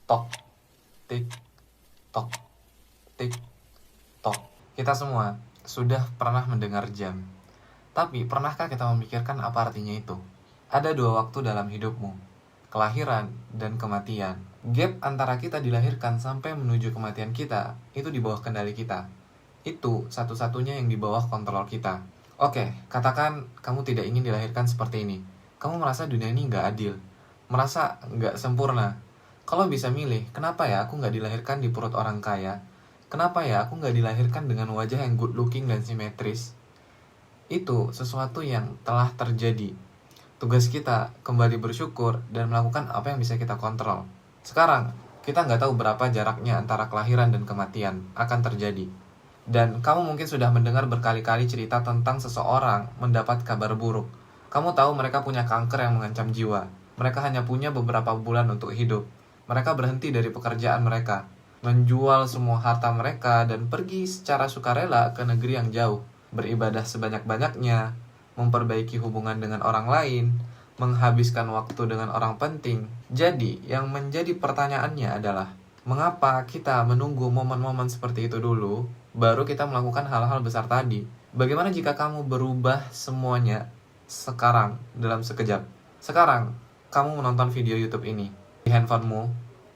Tok, tik, tok, tik, tok. Kita semua sudah pernah mendengar jam. Tapi pernahkah kita memikirkan apa artinya itu? Ada dua waktu dalam hidupmu, kelahiran dan kematian. Gap antara kita dilahirkan sampai menuju kematian kita, itu di bawah kendali kita. Itu satu-satunya yang di bawah kontrol kita. Oke, katakan kamu tidak ingin dilahirkan seperti ini. Kamu merasa dunia ini nggak adil, merasa nggak sempurna. Kalau bisa milih, kenapa ya aku nggak dilahirkan di perut orang kaya? Kenapa ya aku nggak dilahirkan dengan wajah yang good looking dan simetris? Itu sesuatu yang telah terjadi. Tugas kita kembali bersyukur dan melakukan apa yang bisa kita kontrol. Sekarang, kita nggak tahu berapa jaraknya antara kelahiran dan kematian akan terjadi. Dan kamu mungkin sudah mendengar berkali-kali cerita tentang seseorang mendapat kabar buruk. Kamu tahu mereka punya kanker yang mengancam jiwa. Mereka hanya punya beberapa bulan untuk hidup. Mereka berhenti dari pekerjaan mereka, menjual semua harta mereka dan pergi secara sukarela ke negeri yang jauh, beribadah sebanyak-banyaknya, memperbaiki hubungan dengan orang lain, menghabiskan waktu dengan orang penting. Jadi, yang menjadi pertanyaannya adalah, mengapa kita menunggu momen-momen seperti itu dulu, baru kita melakukan hal-hal besar tadi? Bagaimana jika kamu berubah semuanya sekarang dalam sekejap? Sekarang, kamu menonton video YouTube ini di handphonemu,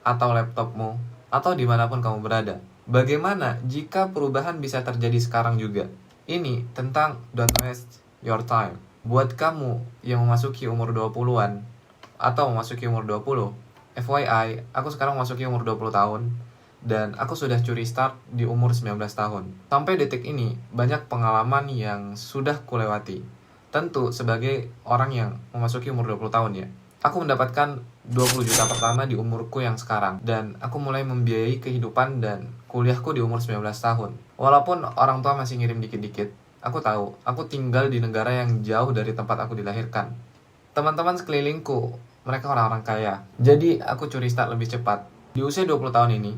atau laptopmu, atau dimanapun kamu berada. Bagaimana jika perubahan bisa terjadi sekarang juga? Ini tentang don't waste your time. Buat kamu yang memasuki umur 20-an, atau memasuki umur 20, FYI, aku sekarang memasuki umur 20 tahun, dan aku sudah curi start di umur 19 tahun. Sampai detik ini, banyak pengalaman yang sudah kulewati. Tentu sebagai orang yang memasuki umur 20 tahun ya. Aku mendapatkan 20 juta pertama di umurku yang sekarang. Dan aku mulai membiayai kehidupan dan kuliahku di umur 19 tahun. Walaupun orang tua masih ngirim dikit-dikit, aku tahu, aku tinggal di negara yang jauh dari tempat aku dilahirkan. Teman-teman sekelilingku, mereka orang-orang kaya. Jadi aku curi start lebih cepat. Di usia 20 tahun ini,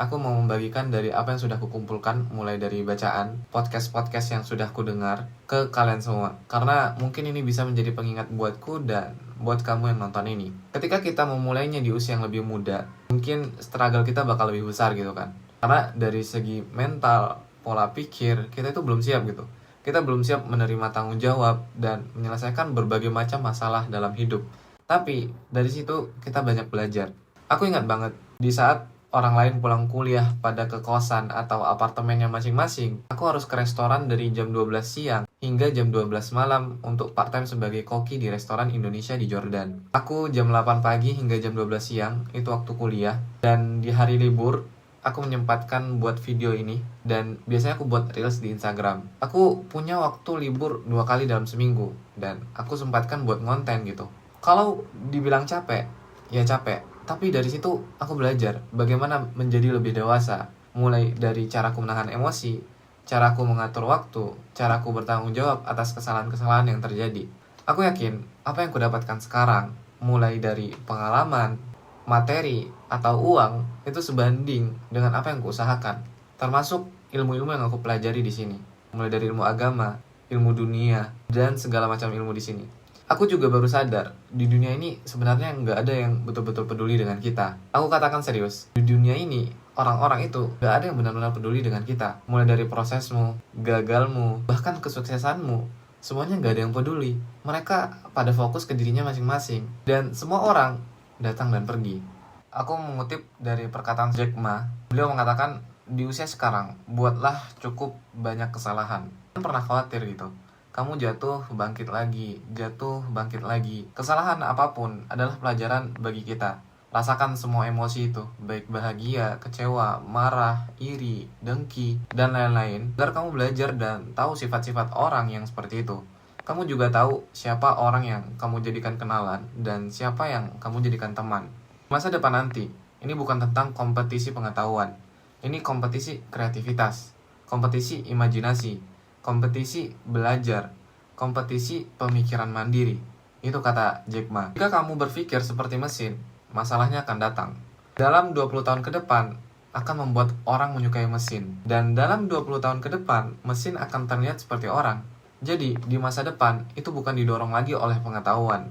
aku mau membagikan dari apa yang sudah kukumpulkan, mulai dari bacaan, podcast-podcast yang sudah kudengar, ke kalian semua. Karena mungkin ini bisa menjadi pengingat buatku dan buat kamu yang nonton ini. Ketika kita memulainya di usia yang lebih muda, mungkin struggle kita bakal lebih besar gitu kan. Karena dari segi mental, pola pikir, kita itu belum siap gitu. Kita belum siap menerima tanggung jawab dan menyelesaikan berbagai macam masalah dalam hidup. Tapi dari situ kita banyak belajar. Aku ingat banget di saat orang lain pulang kuliah pada ke kosan atau apartemennya masing-masing, aku harus ke restoran dari jam 12 siang hingga jam 12 malam untuk part-time sebagai koki di restoran Indonesia di Jordan. Aku jam 8 pagi hingga jam 12 siang, itu waktu kuliah. Dan di hari libur, aku menyempatkan buat video ini. Dan biasanya aku buat reels di Instagram. Aku punya waktu libur 2 kali dalam seminggu. Dan aku sempatkan buat ngonten gitu. Kalau dibilang capek, ya capek. Tapi dari situ aku belajar bagaimana menjadi lebih dewasa. Mulai dari caraku menahan emosi, caraku mengatur waktu, caraku bertanggung jawab atas kesalahan-kesalahan yang terjadi. Aku yakin apa yang kudapatkan sekarang, mulai dari pengalaman, materi, atau uang, itu sebanding dengan apa yang kuusahakan. Termasuk ilmu-ilmu yang aku pelajari di sini. Mulai dari ilmu agama, ilmu dunia, dan segala macam ilmu di sini. Aku juga baru sadar, di dunia ini sebenarnya nggak ada yang betul-betul peduli dengan kita. Aku katakan serius, di dunia ini, orang-orang itu nggak ada yang benar-benar peduli dengan kita. Mulai dari prosesmu, gagalmu, bahkan kesuksesanmu, semuanya nggak ada yang peduli. Mereka pada fokus ke dirinya masing-masing. Dan semua orang datang dan pergi. Aku mengutip dari perkataan Jack Ma. Beliau mengatakan, di usia sekarang, buatlah cukup banyak kesalahan. Pernah khawatir gitu. Kamu jatuh, bangkit lagi, jatuh, bangkit lagi. Kesalahan apapun adalah pelajaran bagi kita. Rasakan semua emosi itu, baik bahagia, kecewa, marah, iri, dengki, dan lain-lain, agar kamu belajar dan tahu sifat-sifat orang yang seperti itu. Kamu juga tahu siapa orang yang kamu jadikan kenalan dan siapa yang kamu jadikan teman. Masa depan nanti, ini bukan tentang kompetisi pengetahuan. Ini kompetisi kreativitas, kompetisi imajinasi, kompetisi belajar, kompetisi pemikiran mandiri. Itu kata Jack Ma. Jika kamu berpikir seperti mesin, masalahnya akan datang. Dalam 20 tahun ke depan, akan membuat orang menyukai mesin. Dan dalam 20 tahun ke depan, mesin akan terlihat seperti orang. Jadi, di masa depan, itu bukan didorong lagi oleh pengetahuan.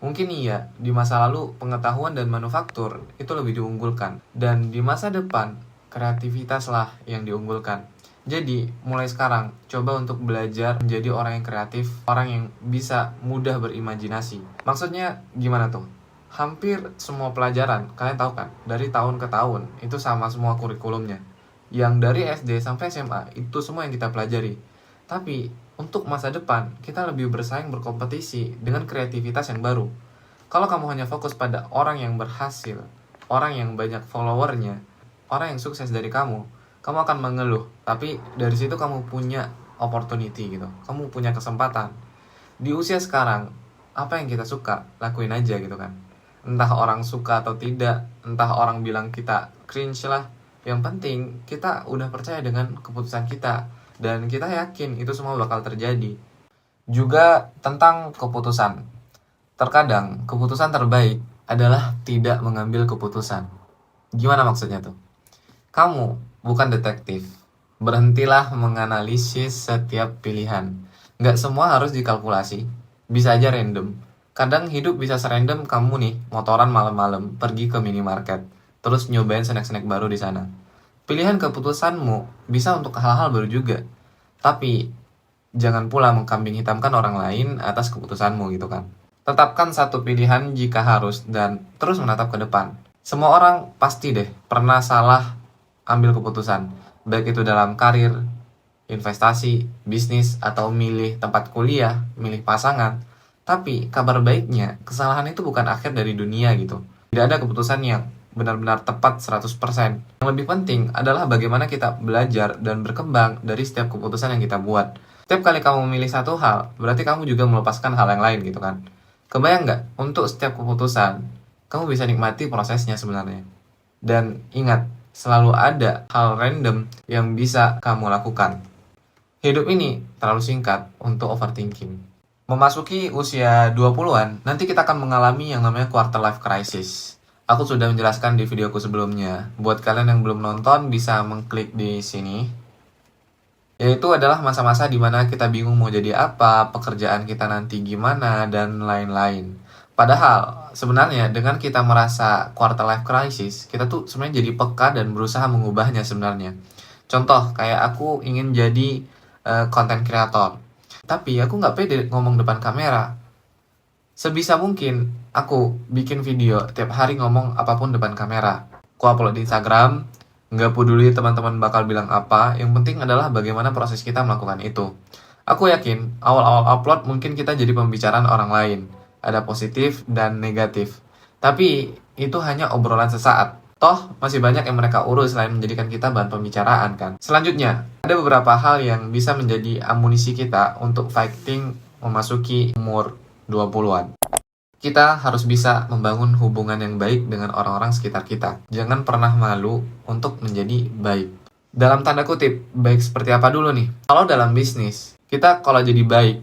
Mungkin iya, di masa lalu pengetahuan dan manufaktur itu lebih diunggulkan. Dan di masa depan, kreativitaslah yang diunggulkan. Jadi, mulai sekarang, coba untuk belajar menjadi orang yang kreatif, orang yang bisa mudah berimajinasi. Maksudnya gimana tuh? Hampir semua pelajaran, kalian tahu kan, dari tahun ke tahun, itu sama semua kurikulumnya. Yang dari SD sampai SMA, itu semua yang kita pelajari. Tapi, untuk masa depan, kita lebih bersaing berkompetisi dengan kreativitas yang baru. Kalau kamu hanya fokus pada orang yang berhasil, orang yang banyak followernya, orang yang sukses dari kamu akan mengeluh. Tapi dari situ kamu punya opportunity gitu. Kamu punya kesempatan. Di usia sekarang, apa yang kita suka, lakuin aja gitu kan. Entah orang suka atau tidak, entah orang bilang kita cringe lah. Yang penting, kita udah percaya dengan keputusan kita. Dan kita yakin itu semua bakal terjadi. Juga tentang keputusan. Terkadang keputusan terbaik adalah tidak mengambil keputusan. Gimana maksudnya tuh? Kamu bukan detektif. Berhentilah menganalisis setiap pilihan. Nggak semua harus dikalkulasi. Bisa aja random. Kadang hidup bisa serandom kamu nih, motoran malam-malam, pergi ke minimarket, terus nyobain snack-snack baru di sana. Pilihan keputusanmu bisa untuk hal-hal baru juga. Tapi, jangan pula mengkambing hitamkan orang lain atas keputusanmu gitu kan. Tetapkan satu pilihan jika harus dan terus menatap ke depan. Semua orang pasti deh pernah salah ambil keputusan. Baik itu dalam karir, investasi, bisnis, atau milih tempat kuliah, milih pasangan. Tapi kabar baiknya, kesalahan itu bukan akhir dari dunia gitu. Tidak ada keputusan yang benar-benar tepat 100%. Yang lebih penting adalah bagaimana kita belajar dan berkembang dari setiap keputusan yang kita buat. Setiap kali kamu memilih satu hal, berarti kamu juga melepaskan hal yang lain gitu kan. Kebayang nggak? Untuk setiap keputusan, kamu bisa nikmati prosesnya sebenarnya. Dan ingat, selalu ada hal random yang bisa kamu lakukan. Hidup ini terlalu singkat untuk overthinking. Memasuki usia 20-an, nanti kita akan mengalami yang namanya quarter life crisis. Aku sudah menjelaskan di videoku sebelumnya. Buat kalian yang belum nonton, bisa mengklik di sini. Yaitu adalah masa-masa dimana kita bingung mau jadi apa, pekerjaan kita nanti gimana, dan lain-lain. Padahal, sebenarnya dengan kita merasa quarter life crisis, kita tuh sebenarnya jadi peka dan berusaha mengubahnya sebenarnya. Contoh, kayak aku ingin jadi content creator. Tapi aku nggak pede ngomong depan kamera. Sebisa mungkin, aku bikin video tiap hari ngomong apapun depan kamera. Aku upload di Instagram, nggak peduli teman-teman bakal bilang apa, yang penting adalah bagaimana proses kita melakukan itu. Aku yakin, awal-awal upload mungkin kita jadi pembicaraan orang lain. Ada positif dan negatif. Tapi, itu hanya obrolan sesaat. Toh, masih banyak yang mereka urus selain menjadikan kita bahan pembicaraan kan. Selanjutnya, ada beberapa hal yang bisa menjadi amunisi kita untuk fighting memasuki umur 20-an. Kita harus bisa membangun hubungan yang baik dengan orang-orang sekitar kita. Jangan pernah malu untuk menjadi baik. Dalam tanda kutip, baik seperti apa dulu nih? Kalau dalam bisnis, kita kalau jadi baik,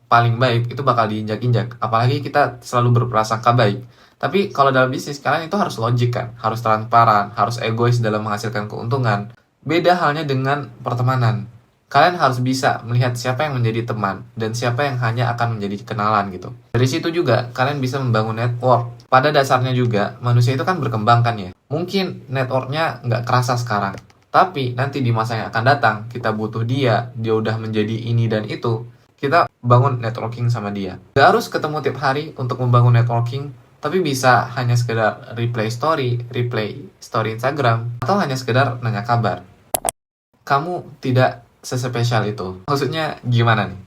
paling baik itu bakal diinjak-injak. Apalagi kita selalu berprasangka baik. Tapi kalau dalam bisnis, kalian itu harus logik kan? Harus transparan, harus egois dalam menghasilkan keuntungan. Beda halnya dengan pertemanan. Kalian harus bisa melihat siapa yang menjadi teman dan siapa yang hanya akan menjadi kenalan gitu. Dari situ juga kalian bisa membangun network. Pada dasarnya juga manusia itu kan berkembang kan ya. Mungkin networknya nggak kerasa sekarang. Tapi nanti di masa yang akan datang kita butuh dia udah menjadi ini dan itu. Kita bangun networking sama dia. Gak harus ketemu tiap hari untuk membangun networking. Tapi bisa hanya sekedar replay story Instagram. Atau hanya sekedar nanya kabar. Kamu tidak sespesial itu. Maksudnya gimana nih?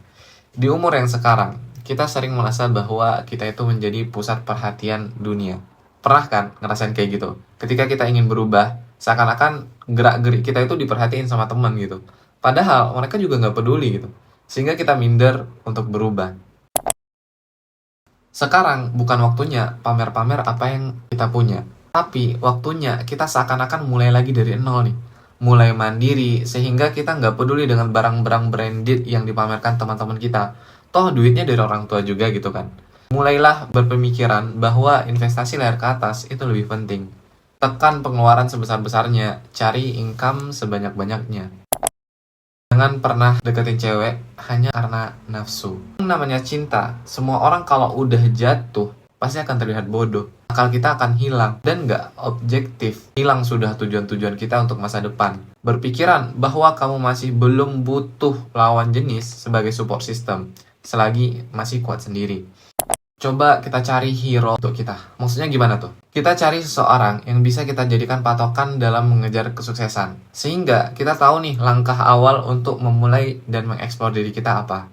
Di umur yang sekarang, kita sering merasa bahwa kita itu menjadi pusat perhatian dunia. Pernah kan ngerasain kayak gitu? Ketika kita ingin berubah, seakan-akan gerak-gerik kita itu diperhatiin sama teman gitu. Padahal mereka juga nggak peduli gitu. Sehingga kita minder untuk berubah. Sekarang bukan waktunya pamer-pamer apa yang kita punya. Tapi waktunya kita seakan-akan mulai lagi dari nol nih. Mulai mandiri, sehingga kita nggak peduli dengan barang-barang branded yang dipamerkan teman-teman kita. Toh duitnya dari orang tua juga gitu kan. Mulailah berpemikiran bahwa investasi layar ke atas itu lebih penting. Tekan pengeluaran sebesar-besarnya, cari income sebanyak-banyaknya. Jangan pernah deketin cewek hanya karena nafsu. Namanya cinta, semua orang kalau udah jatuh, pasti akan terlihat bodoh. Akal kita akan hilang dan nggak objektif. Hilang sudah tujuan-tujuan kita untuk masa depan. Berpikiran bahwa kamu masih belum butuh lawan jenis sebagai support system selagi masih kuat sendiri. Coba kita cari hero untuk kita. Maksudnya gimana tuh? Kita cari seseorang yang bisa kita jadikan patokan dalam mengejar kesuksesan. Sehingga kita tahu nih langkah awal untuk memulai dan mengeksplor diri kita apa.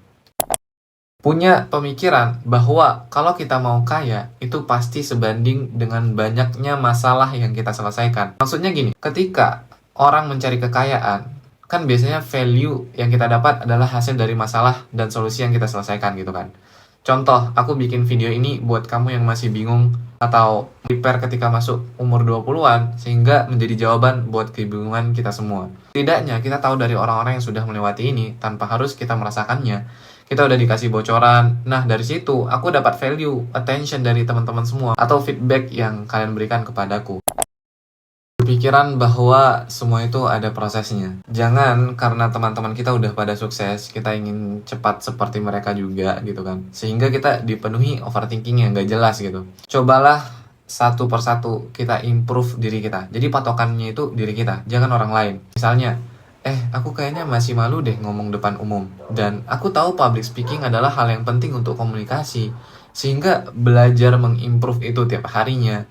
Punya pemikiran bahwa kalau kita mau kaya, itu pasti sebanding dengan banyaknya masalah yang kita selesaikan. Maksudnya gini, ketika orang mencari kekayaan, kan biasanya value yang kita dapat adalah hasil dari masalah dan solusi yang kita selesaikan gitu kan. Contoh, aku bikin video ini buat kamu yang masih bingung atau prepare ketika masuk umur 20-an sehingga menjadi jawaban buat kebingungan kita semua. Setidaknya kita tahu dari orang-orang yang sudah melewati ini tanpa harus kita merasakannya. Kita udah dikasih bocoran. Nah, dari situ aku dapat value, attention dari teman-teman semua atau feedback yang kalian berikan kepadaku. Pikiran bahwa semua itu ada prosesnya. Jangan karena teman-teman kita udah pada sukses, kita ingin cepat seperti mereka juga gitu kan. Sehingga kita dipenuhi overthinking yang gak jelas gitu. Cobalah satu persatu kita improve diri kita. Jadi patokannya itu diri kita, jangan orang lain. Misalnya, aku kayaknya masih malu deh ngomong depan umum. Dan aku tahu public speaking adalah hal yang penting untuk komunikasi. Sehingga belajar mengimprove itu tiap harinya.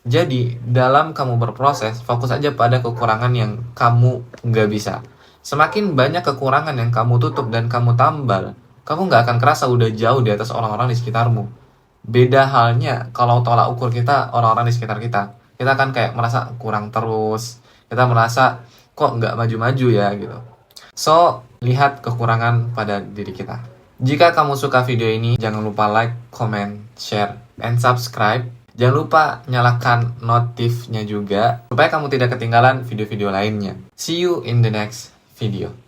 Jadi, dalam kamu berproses, fokus aja pada kekurangan yang kamu nggak bisa. Semakin banyak kekurangan yang kamu tutup dan kamu tambal, kamu nggak akan kerasa udah jauh di atas orang-orang di sekitarmu. Beda halnya kalau tolak ukur kita orang-orang di sekitar kita. Kita kan kayak merasa kurang terus. Kita merasa kok nggak maju-maju ya gitu. So, lihat kekurangan pada diri kita. Jika kamu suka video ini, jangan lupa like, comment, share, and subscribe. Jangan lupa nyalakan notifnya juga supaya kamu tidak ketinggalan video-video lainnya. See you in the next video.